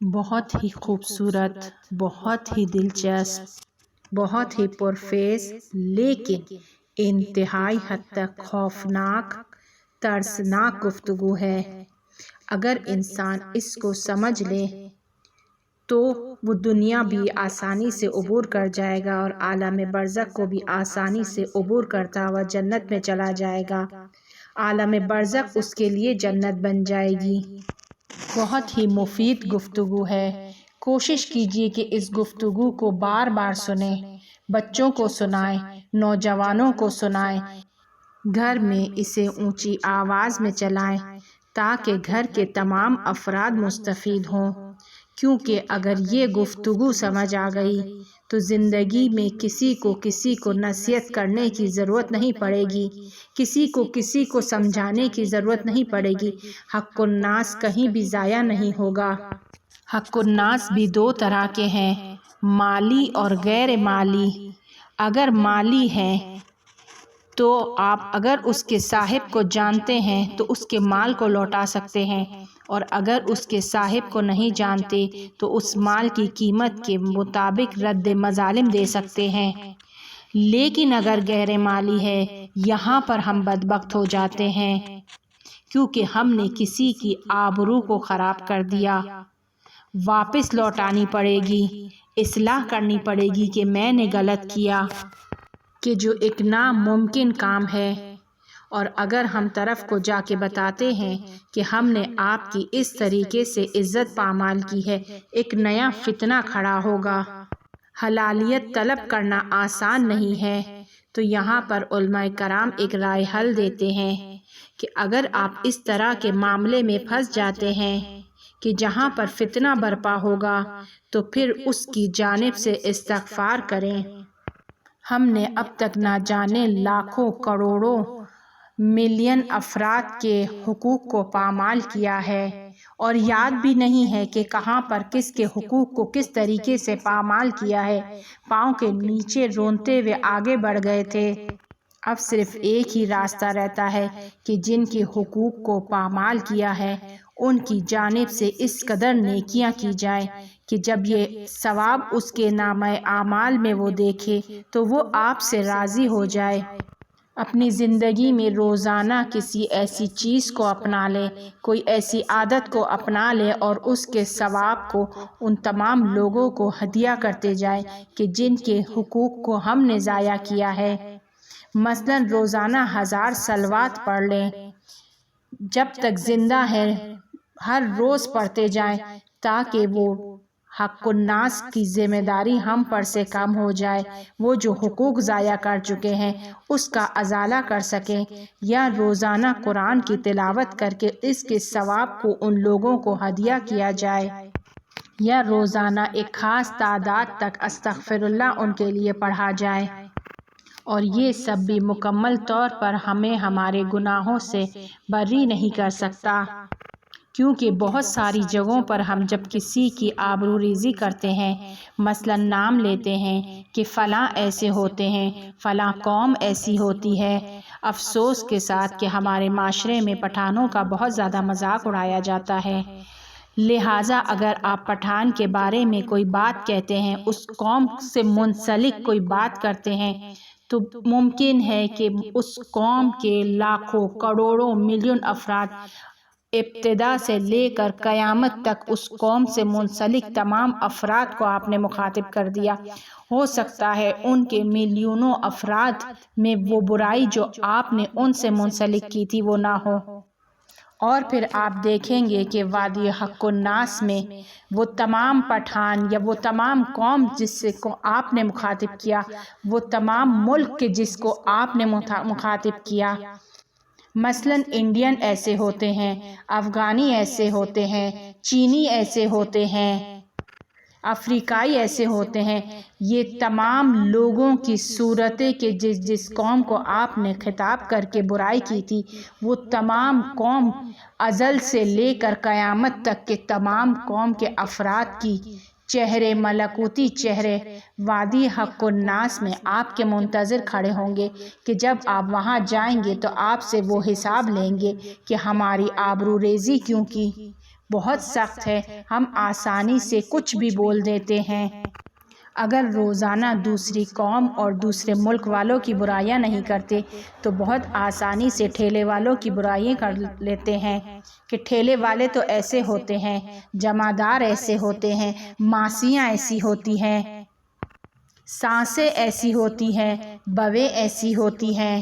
بہت ہی خوبصورت، بہت ہی دلچسپ، بہت ہی پرفیز، لیکن انتہائی حد تک خوفناک، ترسناک گفتگو ہے۔ اگر انسان اس کو سمجھ لے تو وہ دنیا بھی آسانی سے عبور کر جائے گا اور عالم برزخ کو بھی آسانی سے عبور کرتا ہوا جنت میں چلا جائے گا۔ عالم برزخ اس کے لیے جنت بن جائے گی۔ بہت ہی مفید گفتگو ہے۔ کوشش کیجیے کہ اس گفتگو کو بار بار سنیں، بچوں کو سنائیں، نوجوانوں کو سنائیں، گھر میں اسے اونچی آواز میں چلائیں تاکہ گھر کے تمام افراد مستفید ہوں، کیونکہ اگر یہ گفتگو سمجھ آ گئی تو زندگی میں کسی کو نصیحت کرنے کی ضرورت نہیں پڑے گی، کسی کو سمجھانے کی ضرورت نہیں پڑے گی۔ حق الناس کہیں بھی ضائع نہیں ہوگا۔ حق الناس بھی دو طرح کے ہیں، مالی اور غیر مالی۔ اگر مالی ہے تو آپ اگر اس کے صاحب کو جانتے ہیں تو اس کے مال کو لوٹا سکتے ہیں، اور اگر اس کے صاحب کو نہیں جانتے تو اس مال کی قیمت کے مطابق رد مظالم دے سکتے ہیں۔ لیکن اگر غیر مالی ہے، یہاں پر ہم بدبخت ہو جاتے ہیں، کیونکہ ہم نے کسی کی آبرو کو خراب کر دیا۔ واپس لوٹانی پڑے گی، اصلاح کرنی پڑے گی کہ میں نے غلط کیا، کہ جو ایک ناممکن کام ہے۔ اور اگر ہم طرف کو جا کے بتاتے ہیں کہ ہم نے آپ کی اس طریقے سے عزت پامال کی ہے، ایک نیا فتنہ کھڑا ہوگا۔ حلالیت طلب کرنا آسان نہیں ہے، تو یہاں پر علماء کرام ایک رائے حل دیتے ہیں کہ اگر آپ اس طرح کے معاملے میں پھنس جاتے ہیں کہ جہاں پر فتنہ برپا ہوگا تو پھر اس کی جانب سے استغفار کریں۔ ہم نے اب تک نہ جانے لاکھوں، کروڑوں، ملین افراد کے حقوق کو پامال کیا ہے، اور یاد بھی نہیں ہے کہ کہاں پر کس کے حقوق کو کس طریقے سے پامال کیا ہے۔ پاؤں کے نیچے روندتے ہوئے آگے بڑھ گئے تھے۔ اب صرف ایک ہی راستہ رہتا ہے کہ جن کے حقوق کو پامال کیا ہے ان کی جانب سے اس قدر نیکیاں کی جائیں کہ جب یہ ثواب اس کے نامہ اعمال میں وہ دیکھے تو وہ آپ سے راضی ہو جائے۔ اپنی زندگی میں روزانہ کسی ایسی چیز کو اپنا لے، کوئی ایسی عادت کو اپنا لے اور اس کے ثواب کو ان تمام لوگوں کو ہدیہ کرتے جائیں کہ جن کے حقوق کو ہم نے ضائع کیا ہے۔ مثلاً روزانہ 1000 صلوات پڑھ لیں، جب تک زندہ ہے ہر روز پڑھتے جائیں تاکہ وہ حق الناس کی ذمہ داری ہم پر سے کم ہو جائے، وہ جو حقوق ضائع کر چکے ہیں اس کا ازالہ کر سکیں، یا روزانہ قرآن کی تلاوت کر کے اس کے ثواب کو ان لوگوں کو ہدیہ کیا جائے، یا روزانہ ایک خاص تعداد تک استغفر اللہ ان کے لیے پڑھا جائے۔ اور یہ سب بھی مکمل طور پر ہمیں ہمارے گناہوں سے بری نہیں کر سکتا، کیونکہ بہت ساری جگہوں پر ہم جب کسی کی آبرو ریزی کرتے ہیں، مثلاً نام لیتے ہیں کہ فلاں ایسے ہوتے ہیں، فلاں قوم ایسی ہوتی ہے، افسوس کے ساتھ کہ ہمارے معاشرے میں پٹھانوں کا بہت زیادہ مذاق اڑایا جاتا ہے، لہٰذا اگر آپ پٹھان کے بارے میں کوئی بات کہتے ہیں، اس قوم سے منسلک کوئی بات کرتے ہیں، تو ممکن ہے کہ اس قوم کے لاکھوں، کروڑوں، ملین افراد ابتدا سے لے کر قیامت تک اس قوم سے منسلک تمام افراد کو آپ نے مخاطب کر دیا۔ ہو سکتا ہے ان کے ملینوں افراد میں وہ برائی جو آپ نے ان سے منسلک کی تھی وہ نہ ہو، اور پھر آپ دیکھیں گے کہ وادی حق الناس میں وہ تمام پٹھان یا وہ تمام قوم جس سے کو آپ نے مخاطب کیا، وہ تمام ملک کے جس کو آپ نے مخاطب کیا، مثلاً انڈین ایسے ہوتے ہیں، افغانی ایسے ہوتے ہیں، چینی ایسے ہوتے ہیں، افریقائی ایسے ہوتے ہیں، یہ تمام لوگوں کی صورتیں کہ جس قوم کو آپ نے خطاب کر کے برائی کی تھی، وہ تمام قوم ازل سے لے کر قیامت تک کے تمام قوم کے افراد کی چہرے، ملکوتی چہرے وادی حق الناس میں آپ کے منتظر کھڑے ہوں گے کہ جب آپ وہاں جائیں گے تو آپ سے وہ حساب لیں گے کہ ہماری آبرو ریزی کیوں کی، بہت سخت ہے، ہم آسانی سے کچھ بھی بول دیتے ہیں۔ اگر روزانہ دوسری قوم اور دوسرے ملک والوں کی برائیاں نہیں کرتے تو بہت آسانی سے ٹھیلے والوں کی برائیاں کر لیتے ہیں کہ ٹھیلے والے تو ایسے ہوتے ہیں، جمعدار ایسے ہوتے ہیں، ماسیاں ایسی ہوتی ہیں، سانسیں ایسی ہوتی ہیں، بویں ایسی ہوتی ہیں،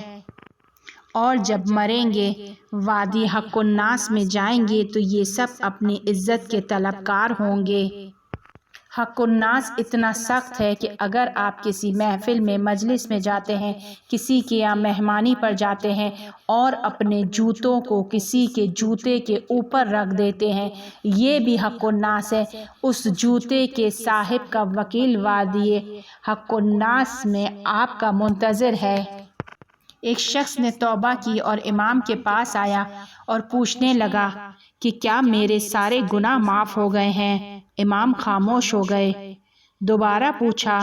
اور جب مریں گے وادی حق الناس میں جائیں گے تو یہ سب اپنی عزت کے طلبکار ہوں گے۔ حق الناس اتنا سخت ہے کہ اگر آپ کسی محفل میں مجلس میں جاتے ہیں، کسی کے یہاں مہمانی پر جاتے ہیں اور اپنے جوتوں کو کسی کے جوتے کے اوپر رکھ دیتے ہیں، یہ بھی حق الناس ہے۔ اس جوتے کے صاحب کا وکیل وادی حق الناس میں آپ کا منتظر ہے۔ ایک شخص نے توبہ کی اور امام کے پاس آیا اور پوچھنے لگا کہ کیا میرے سارے گناہ معاف ہو گئے ہیں؟ امام خاموش ہو گئے۔ دوبارہ پوچھا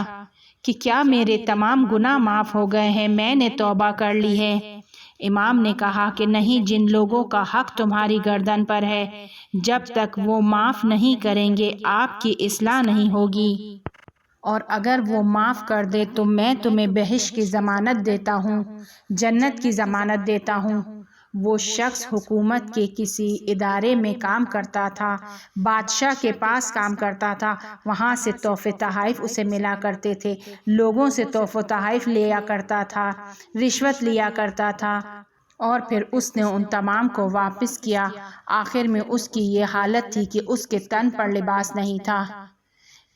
کہ کیا میرے تمام گناہ معاف ہو گئے ہیں؟ میں نے توبہ کر لی ہے۔ امام نے کہا کہ نہیں، جن لوگوں کا حق تمہاری گردن پر ہے، جب تک وہ معاف نہیں کریں گے آپ کی اصلاح نہیں ہوگی، اور اگر وہ معاف کر دے تو میں تمہیں بہشت کی ضمانت دیتا ہوں، جنت کی ضمانت دیتا ہوں۔ وہ شخص حکومت کے کسی ادارے میں کام کرتا تھا، بادشاہ کے پاس کام کرتا تھا، وہاں سے تحفے تحائف اسے ملا کرتے تھے، لوگوں سے تحفے تحائف لیا کرتا تھا، رشوت لیا کرتا تھا، اور پھر اس نے ان تمام کو واپس کیا۔ آخر میں اس کی یہ حالت تھی کہ اس کے تن پر لباس نہیں تھا۔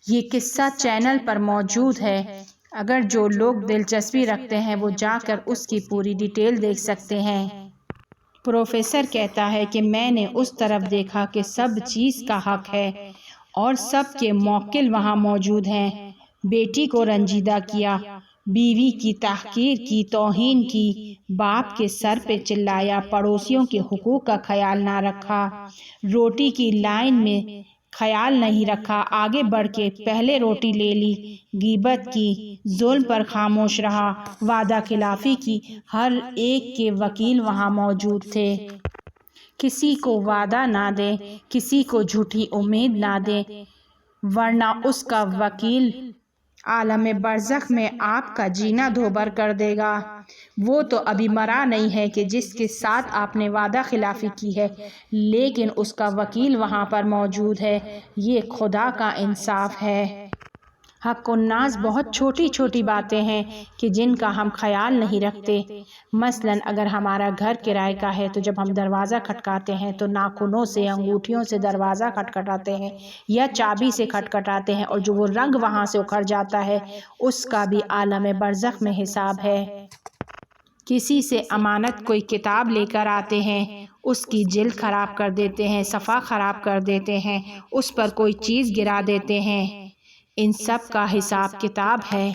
یہ قصہ چینل پر موجود ہے، اگر جو لوگ دلچسپی رکھتے ہیں وہ جا کر اس کی پوری ڈیٹیل دیکھ سکتے ہیں۔ پروفیسر کہتا ہے کہ میں نے اس طرف دیکھا کہ سب چیز کا حق ہے اور سب کے موکل وہاں موجود ہیں۔ بیٹی کو رنجیدہ کیا، بیوی کی تحقیر کی، توہین کی، باپ کے سر پہ چلایا، پڑوسیوں کے حقوق کا خیال نہ رکھا، روٹی کی لائن میں خیال نہیں رکھا، آگے بڑھ کے پہلے روٹی لے لی، غیبت کی، ظلم پر خاموش رہا، وعدہ خلافی کی۔ ہر ایک کے وکیل وہاں موجود تھے۔ کسی کو وعدہ نہ دیں، کسی کو جھوٹی امید نہ دیں، ورنہ اس کا وکیل عالم برزخ میں آپ کا جینا دھوبر کر دے گا۔ وہ تو ابھی مرا نہیں ہے کہ جس کے ساتھ آپ نے وعدہ خلافی کی ہے، لیکن اس کا وکیل وہاں پر موجود ہے۔ یہ خدا کا انصاف ہے۔ حق الناس بہت چھوٹی چھوٹی باتیں ہیں کہ جن کا ہم خیال نہیں رکھتے۔ مثلاً اگر ہمارا گھر کرائے کا ہے تو جب ہم دروازہ کھٹکاتے ہیں تو ناخنوں سے، انگوٹھیوں سے دروازہ کھٹکھٹاتے ہیں یا چابی سے کھٹکھٹاتے ہیں، اور جو وہ رنگ وہاں سے اکھڑ جاتا ہے اس کا بھی عالم برزخ میں حساب ہے۔ کسی سے امانت کوئی کتاب لے کر آتے ہیں، اس کی جلد خراب کر دیتے ہیں، صفحہ خراب کر دیتے ہیں، اس پر کوئی چیز گرا دیتے ہیں، ان سب کا حساب کتاب ہے۔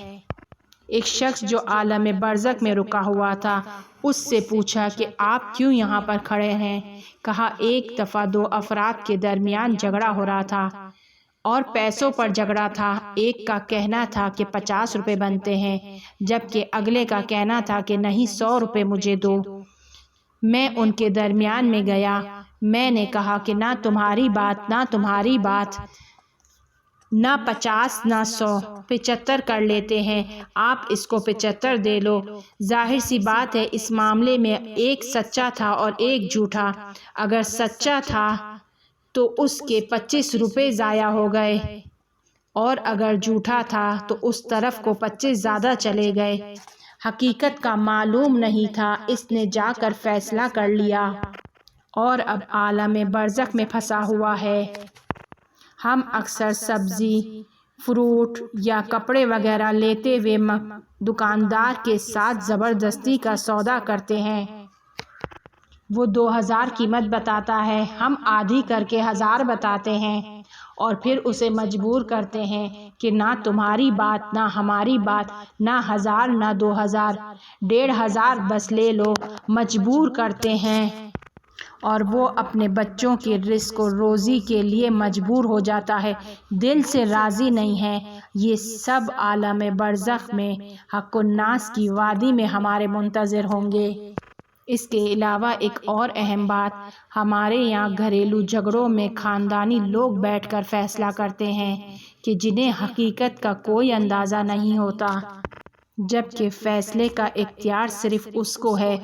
ایک شخص جو عالم برزخ میں رکا ہوا تھا، اس سے پوچھا کہ آپ کیوں یہاں پر کھڑے ہیں؟ کہا ایک دفعہ دو افراد کے درمیان جھگڑا ہو رہا تھا اور پیسوں پر جھگڑا تھا۔ ایک کا کہنا تھا کہ 50 روپے بنتے ہیں، جبکہ اگلے کا کہنا تھا کہ نہیں 100 روپے مجھے دو۔ میں ان کے درمیان میں گیا، میں نے کہا کہ نہ تمہاری بات، نہ تمہاری بات، نہ 50 نہ 100، 75 کر لیتے ہیں، آپ اس کو 75 دے لو۔ ظاہر سی بات ہے اس معاملے میں ایک سچا تھا اور ایک جھوٹا۔ اگر سچا تھا تو اس کے 25 روپے ضائع ہو گئے، اور اگر جھوٹا تھا تو اس طرف کو 25 زیادہ چلے گئے۔ حقیقت کا معلوم نہیں تھا، اس نے جا کر فیصلہ کر لیا اور اب عالم برزخ میں پھنسا ہوا ہے۔ ہم اکثر سبزی، فروٹ یا کپڑے وغیرہ لیتے ہوئے دکاندار کے ساتھ زبردستی کا سودا کرتے ہیں۔ وہ 2000 قیمت بتاتا ہے، ہم آدھی کر کے 1000 بتاتے ہیں، اور پھر اسے مجبور کرتے ہیں کہ نہ تمہاری بات، نہ ہماری بات، نہ 1000 نہ 2000، 1500 بس لے لو، مجبور کرتے ہیں، اور وہ اپنے بچوں کے رزق و روزی کے لیے مجبور ہو جاتا ہے، دل سے راضی نہیں ہے۔ یہ سب عالم برزخ میں حق الناس کی وادی میں ہمارے منتظر ہوں گے۔ اس کے علاوہ ایک اور اہم بات، ہمارے یہاں گھریلو جھگڑوں میں خاندانی لوگ بیٹھ کر فیصلہ کرتے ہیں کہ جنہیں حقیقت کا کوئی اندازہ نہیں ہوتا، جبکہ فیصلے کا اختیار صرف اس کو ہے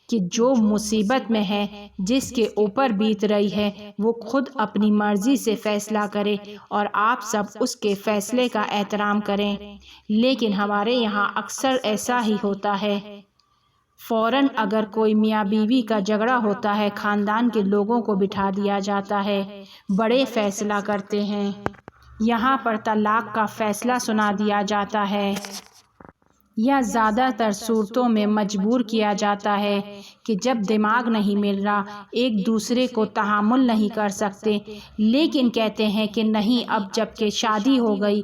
کہ جو مصیبت میں ہے، جس کے اوپر بیت رہی ہے، وہ خود اپنی مرضی سے فیصلہ کرے اور آپ سب اس کے فیصلے کا احترام کریں۔ لیکن ہمارے یہاں اکثر ایسا ہی ہوتا ہے۔ فوراً اگر کوئی میاں بیوی کا جھگڑا ہوتا ہے، خاندان کے لوگوں کو بٹھا دیا جاتا ہے، بڑے فیصلہ کرتے ہیں، یہاں پر طلاق کا فیصلہ سنا دیا جاتا ہے، یا زیادہ تر صورتوں میں مجبور کیا جاتا ہے کہ جب دماغ نہیں مل رہا، ایک دوسرے کو تحمل نہیں کر سکتے، لیکن کہتے ہیں کہ نہیں، اب جب کہ شادی ہو گئی،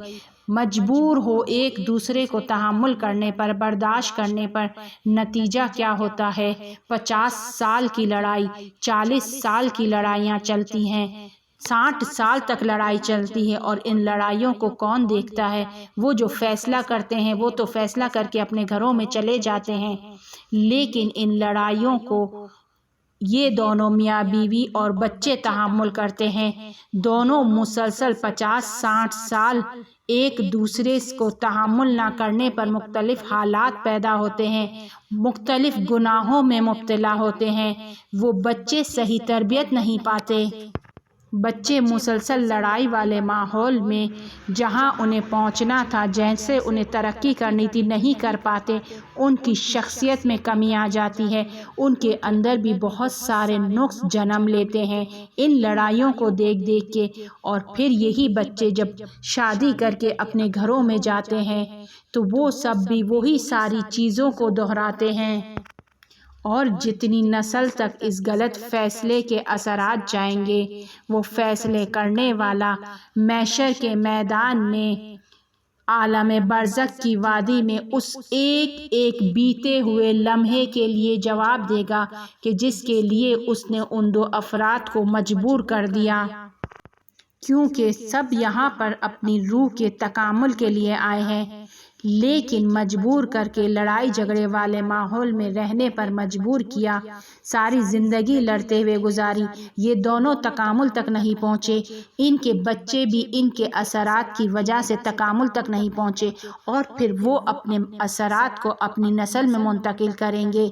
مجبور ہو ایک دوسرے کو تحمل کرنے پر، برداشت کرنے پر۔ نتیجہ کیا ہوتا ہے؟ 50 سال کی لڑائی، 40 سال کی لڑائیاں چلتی ہیں، 60 سال تک لڑائی چلتی ہے، اور ان لڑائیوں کو کون دیکھتا ہے؟ وہ جو فیصلہ کرتے ہیں وہ تو فیصلہ کر کے اپنے گھروں میں چلے جاتے ہیں، لیکن ان لڑائیوں کو یہ دونوں میاں بیوی اور بچے تحمل کرتے ہیں۔ دونوں مسلسل 50-60 سال ایک دوسرے کو تحمل نہ کرنے پر مختلف حالات پیدا ہوتے ہیں، مختلف گناہوں میں مبتلا ہوتے ہیں، وہ بچے صحیح تربیت نہیں پاتے۔ بچے مسلسل لڑائی والے ماحول میں جہاں انہیں پہنچنا تھا، جیسے انہیں ترقی کرنی تھی، نہیں کر پاتے، ان کی شخصیت میں کمی آ جاتی ہے، ان کے اندر بھی بہت سارے نقص جنم لیتے ہیں ان لڑائیوں کو دیکھ دیکھ کے۔ اور پھر یہی بچے جب شادی کر کے اپنے گھروں میں جاتے ہیں تو وہ سب بھی وہی ساری چیزوں کو دہراتے ہیں، اور جتنی نسل تک اس غلط فیصلے کے اثرات جائیں گے، وہ فیصلے کرنے والا محشر کے میدان میں، عالم برزخ کی وادی میں اس ایک ایک بیتے ہوئے لمحے کے لیے جواب دے گا کہ جس کے لیے اس نے ان دو افراد کو مجبور کر دیا۔ کیونکہ سب یہاں پر اپنی روح کے تکامل کے لیے آئے ہیں، لیکن مجبور کر کے لڑائی جھگڑے والے ماحول میں رہنے پر مجبور کیا، ساری زندگی لڑتے ہوئے گزاری، یہ دونوں تکامل تک نہیں پہنچے، ان کے بچے بھی ان کے اثرات کی وجہ سے تکامل تک نہیں پہنچے، اور پھر وہ اپنے اثرات کو اپنی نسل میں منتقل کریں گے۔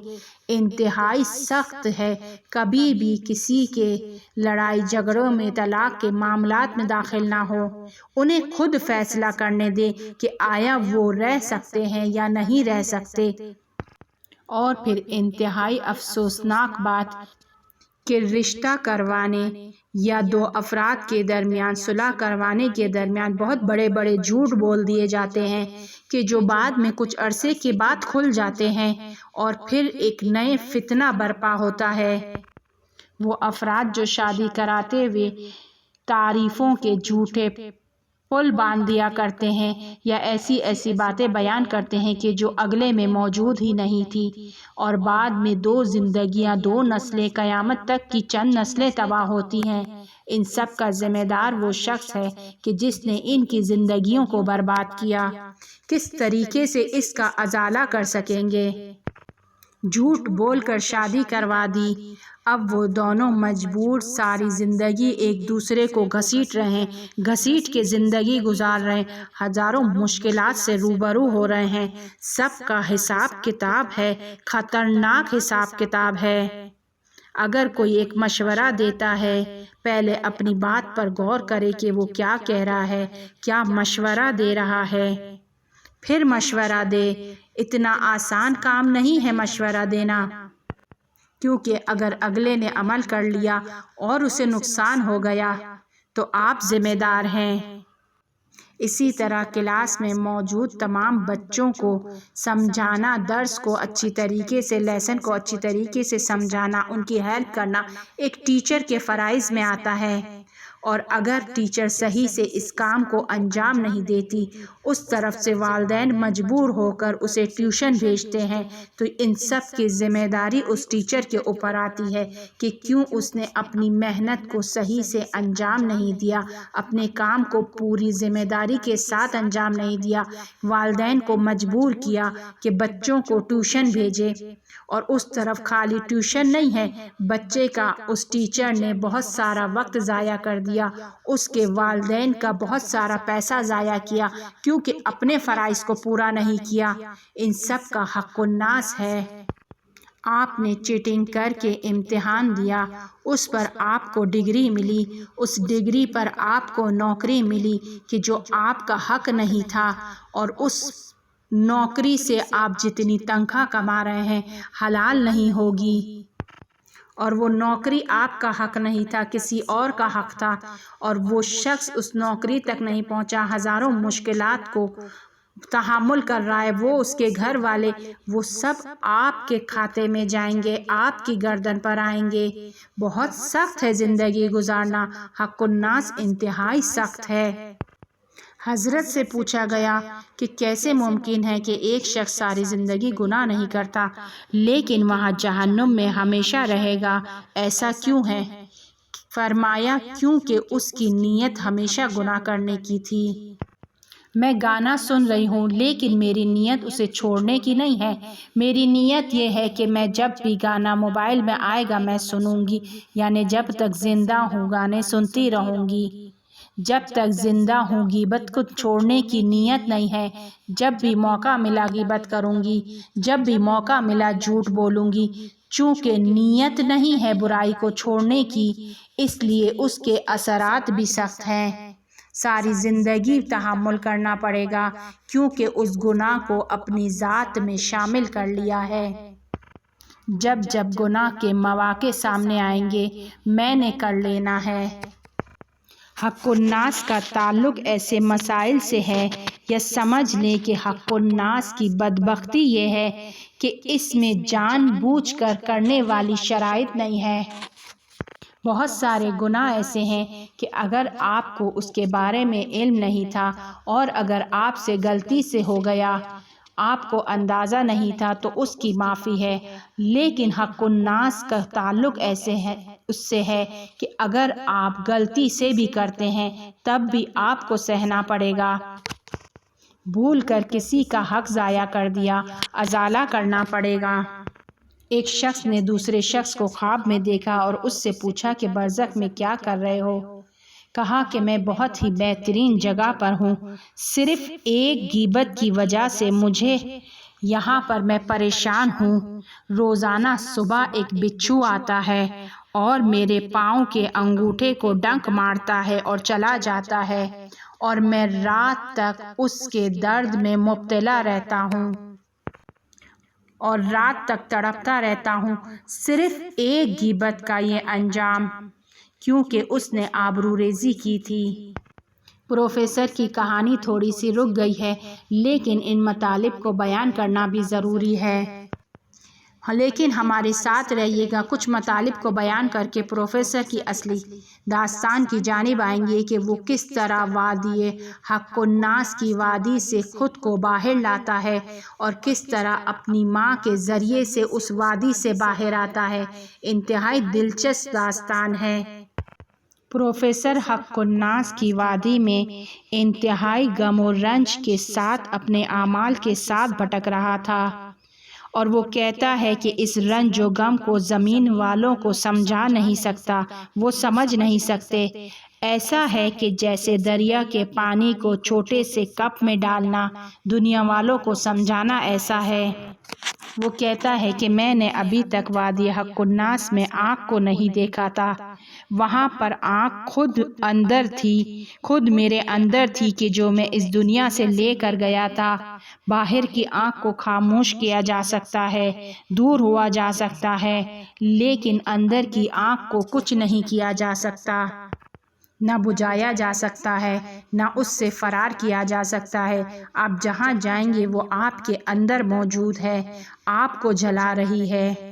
انتہائی سخت ہے کبھی بھی کسی کے لڑائی جھگڑوں میں، طلاق کے معاملات میں داخل نہ ہو، انہیں خود فیصلہ کرنے دیں کہ آیا وہ رہ سکتے ہیں یا نہیں رہ سکتے۔ اور پھر انتہائی افسوسناک بات کہ رشتہ کروانے یا دو افراد کے درمیان صلح کروانے کے درمیان بہت بڑے بڑے جھوٹ بول دیے جاتے ہیں کہ جو بعد میں کچھ عرصے کے بعد کھل جاتے ہیں، اور پھر ایک نئے فتنہ برپا ہوتا ہے۔ وہ افراد جو شادی کراتے ہوئے تعریفوں کے جھوٹے پل باندھ دیا کرتے ہیں، یا ایسی ایسی باتیں بیان کرتے ہیں کہ جو اگلے میں موجود ہی نہیں تھی، اور بعد میں دو زندگیاں، دو نسلیں، قیامت تک کی چند نسلیں تباہ ہوتی ہیں۔ ان سب کا ذمہ دار وہ شخص ہے کہ جس نے ان کی زندگیوں کو برباد کیا۔ کس طریقے سے اس کا ازالہ کر سکیں گے؟ جھوٹ بول کر شادی کروا دی، اب وہ دونوں مجبور ساری زندگی ایک دوسرے کو گھسیٹ رہے ہیں، گھسیٹ کے زندگی گزار رہے ہیں، ہزاروں مشکلات سے روبرو ہو رہے ہیں، سب کا حساب کتاب ہے، خطرناک حساب کتاب ہے۔ اگر کوئی ایک مشورہ دیتا ہے، پہلے اپنی بات پر غور کرے کہ وہ کیا کہہ رہا ہے، کیا مشورہ دے رہا ہے، پھر مشورہ دے۔ اتنا آسان کام نہیں ہے مشورہ دینا، کیونکہ اگر اگلے نے عمل کر لیا اور اسے نقصان ہو گیا تو آپ ذمہ دار ہیں۔ اسی طرح کلاس میں موجود تمام بچوں کو سمجھانا، درس کو اچھی طریقے سے، لیسن کو اچھی طریقے سے سمجھانا، ان کی ہیلپ کرنا ایک ٹیچر کے فرائض میں آتا ہے۔ اور اگر ٹیچر صحیح سے اس کام کو انجام نہیں دیتی، اس طرف سے والدین مجبور ہو کر اسے ٹیوشن بھیجتے ہیں، تو ان سب کی ذمہ داری اس ٹیچر کے اوپر آتی ہے کہ کیوں اس نے اپنی محنت کو صحیح سے انجام نہیں دیا، اپنے کام کو پوری ذمہ داری کے ساتھ انجام نہیں دیا، والدین کو مجبور کیا کہ بچوں کو ٹیوشن بھیجے۔ اور اس طرف خالی ٹیوشن نہیں ہے، بچے کا اس ٹیچر نے بہت سارا وقت ضائع کر دیا، اس کے والدین کا بہت سارا پیسہ ضائع کیا کیونکہ اپنے فرائض کو پورا نہیں کیا۔ ان سب کا حق الناس ہے۔ آپ نے چیٹنگ کر کے امتحان دیا، اس پر آپ کو ڈگری ملی، اس ڈگری پر آپ کو نوکری ملی کہ جو آپ کا حق نہیں تھا، اور اس نوکری سے آپ جتنی تنخواہ کما رہے ہیں حلال نہیں ہوگی، اور وہ نوکری آپ کا حق نہیں تھا، کسی اور کا حق تھا، اور وہ شخص اس نوکری تک نہیں پہنچا، ہزاروں مشکلات کو تحمل کر رہا ہے، وہ اس کے گھر والے، وہ سب آپ کے کھاتے میں جائیں گے، آپ کی گردن پر آئیں گے۔ بہت سخت ہے زندگی گزارنا، حق الناس انتہائی سخت ہے۔ حضرت سے پوچھا گیا کہ کیسے ممکن ہے کہ ایک شخص ساری زندگی گناہ نہیں کرتا لیکن وہاں جہنم میں ہمیشہ رہے گا، ایسا کیوں ہے؟ فرمایا کیونکہ اس کی نیت ہمیشہ گناہ کرنے کی تھی۔ میں گانا سن رہی ہوں لیکن میری نیت اسے چھوڑنے کی نہیں ہے، میری نیت یہ ہے کہ میں جب بھی گانا موبائل میں آئے گا میں سنوں گی، یعنی جب تک زندہ ہوں گانے سنتی رہوں گی، جب تک زندہ ہوں غیبت کو چھوڑنے کی نیت نہیں ہے، جب بھی موقع ملا غیبت کروں گی، جب بھی موقع ملا جھوٹ بولوں گی، چونکہ نیت نہیں ہے برائی کو چھوڑنے کی، اس لیے اس کے اثرات بھی سخت ہیں، ساری زندگی تحمل کرنا پڑے گا کیونکہ اس گناہ کو اپنی ذات میں شامل کر لیا ہے۔ جب جب گناہ کے مواقع سامنے آئیں گے میں نے کر لینا ہے۔ حق الناس کا تعلق ایسے مسائل سے ہے، یا سمجھ لیں کہ حق الناس کی بدبختی یہ ہے کہ اس میں جان بوجھ کر کرنے والی شرائط نہیں ہے۔ بہت سارے گناہ ایسے ہیں کہ اگر آپ کو اس کے بارے میں علم نہیں تھا اور اگر آپ سے غلطی سے ہو گیا، آپ کو اندازہ نہیں تھا تو اس کی معافی ہے، لیکن حق الناس کا تعلق ایسے ہے اس سے ہے کہ اگر آپ غلطی سے بھی کرتے ہیں تب بھی آپ کو سہنا پڑے گا۔ بھول کر کسی کا حق ضائع کر دیا، ازالہ کرنا پڑے گا۔ ایک شخص نے دوسرے شخص کو خواب میں دیکھا اور اس سے پوچھا کہ برزخ میں کیا کر رہے ہو؟ کہا کہ میں بہت ہی بہترین جگہ پر ہوں، صرف ایک غیبت کی وجہ سے مجھے یہاں پر میں پریشان ہوں۔ روزانہ صبح ایک بچھو آتا ہے اور میرے پاؤں کے انگوٹھے کو ڈنک مارتا ہے اور چلا جاتا ہے، اور میں رات تک اس کے درد میں مبتلا رہتا ہوں اور رات تک تڑپتا رہتا ہوں، صرف ایک غیبت کا یہ انجام کیونکہ اس نے آبروریزی کی تھی۔ پروفیسر کی کہانی تھوڑی سی رک گئی ہے لیکن ان مطالب کو بیان کرنا بھی ضروری ہے، لیکن ہمارے ساتھ رہیے گا، کچھ مطالب کو بیان کر کے پروفیسر کی اصلی داستان کی جانب آئیں گے کہ وہ کس طرح وادی حق الناس کی وادی سے خود کو باہر لاتا ہے اور کس طرح اپنی ماں کے ذریعے سے اس وادی سے باہر آتا ہے۔ انتہائی دلچسپ داستان ہے۔ پروفیسر حق الناس کی وادی میں انتہائی غم و رنج کے ساتھ اپنے اعمال کے ساتھ بھٹک رہا تھا، اور وہ کہتا ہے کہ اس رنج و غم کو زمین والوں کو سمجھا نہیں سکتا، وہ سمجھ نہیں سکتے، ایسا ہے کہ جیسے دریا کے پانی کو چھوٹے سے کپ میں ڈالنا، دنیا والوں کو سمجھانا ایسا ہے۔ وہ کہتا ہے کہ میں نے ابھی تک وادی حق الناس میں آنکھ کو نہیں دیکھا تھا، وہاں پر آنکھ خود اندر تھی، خود میرے اندر تھی کہ جو میں اس دنیا سے لے کر گیا تھا۔ باہر کی آنکھ کو خاموش کیا جا سکتا ہے، دور ہوا جا سکتا ہے، لیکن اندر کی آنکھ کو کچھ نہیں کیا جا سکتا، نہ بجھایا جا سکتا ہے، نہ اس سے فرار کیا جا سکتا ہے۔ آپ جہاں جائیں گے وہ آپ کے اندر موجود ہے، آپ کو جلا رہی ہے۔